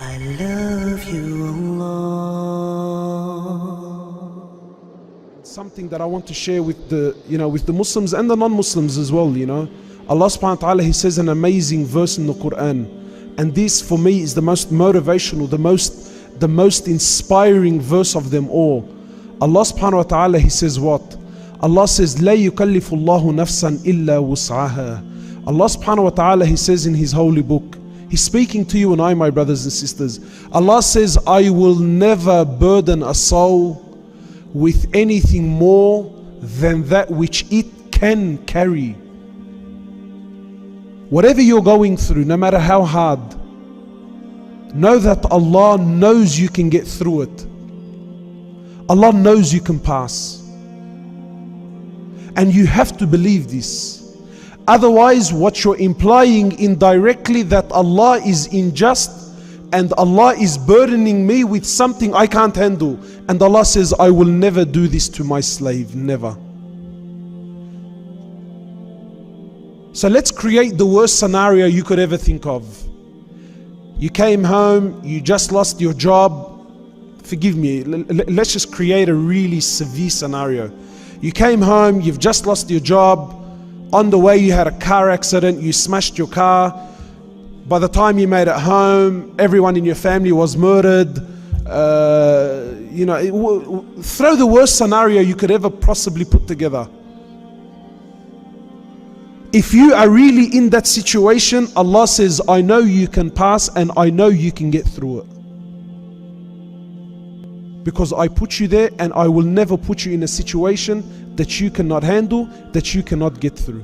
I love you, Allah. Something that I want to share with the Muslims and the non-Muslims as well. Allah subhanahu wa ta'ala, He says an amazing verse in the Quran, and this for me is the most motivational, the most inspiring verse of them all. Allah subhanahu wa ta'ala, He says what? Allah says, لا يكلف الله نفسا إلا وسعها. Allah subhanahu wa ta'ala, He says in His holy book, He's speaking to you and I, my brothers and sisters. Allah says, I will never burden a soul with anything more than that which it can carry. Whatever you're going through, no matter how hard, know that Allah knows you can get through it. Allah knows you can pass. And you have to believe this. Otherwise, what you're implying indirectly, that Allah is unjust and Allah is burdening me with something I can't handle. And Allah says, I will never do this to my slave, never. So let's create the worst scenario you could ever think of. You came home, you just lost your job. Forgive me, let's just create a really severe scenario. You came home, you've just lost your job. On the way you had a car accident, you smashed your car. By the time you made it home, everyone in your family was murdered. Throw the worst scenario you could ever possibly put together. If you are really in that situation, Allah says, I know you can pass and I know you can get through it. Because I put you there, and I will never put you in a situation that you cannot handle, that you cannot get through.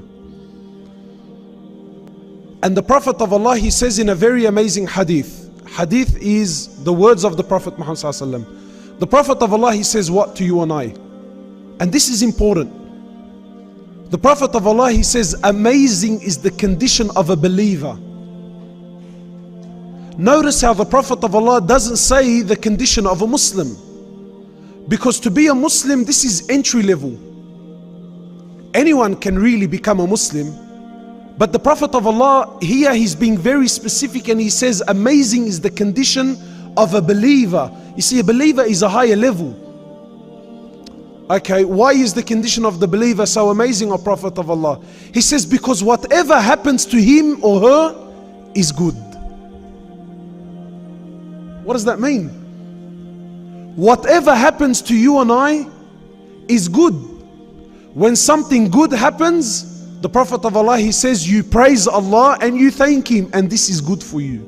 And the Prophet of Allah, he says in a very amazing hadith. Hadith is the words of the Prophet Muhammad sallallahu alaihi wasallam. The Prophet of Allah, he says what to you and I? And this is important. The Prophet of Allah, he says, amazing is the condition of a believer. Notice how the Prophet of Allah doesn't say the condition of a Muslim. Because to be a Muslim, this is entry level. Anyone can really become a Muslim. But the Prophet of Allah, here he's being very specific, and he says amazing is the condition of a believer. You see, a believer is a higher level. Okay, why is the condition of the believer so amazing, O Prophet of Allah? He says, because whatever happens to him or her is good. What does that mean? Whatever happens to you and I is good. When something good happens, the Prophet of Allah, he says, you praise Allah and you thank Him, and this is good for you.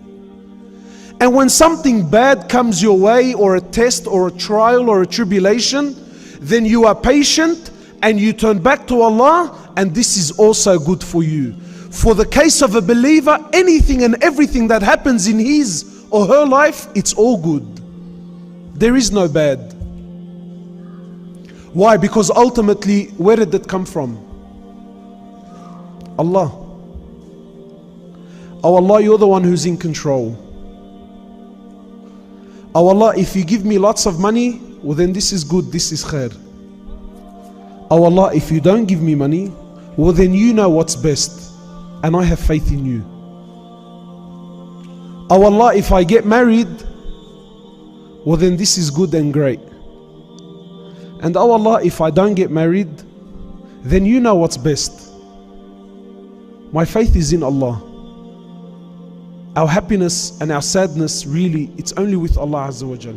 And when something bad comes your way, or a test or a trial or a tribulation, then you are patient and you turn back to Allah, and this is also good for you. For the case of a believer, anything and everything that happens in his or her life, it's all good. There is no bad. Why? Because ultimately, where did that come from? Allah. Oh Allah, you're the one who's in control. Oh Allah, if you give me lots of money, well then this is good, this is khair. Oh Allah, if you don't give me money, well then you know what's best, and I have faith in you. Oh Allah, if I get married, well then this is good and great. And oh Allah, if I don't get married, then you know what's best. My faith is in Allah. Our happiness and our sadness, really, it's only with Allah Azza wa Jal.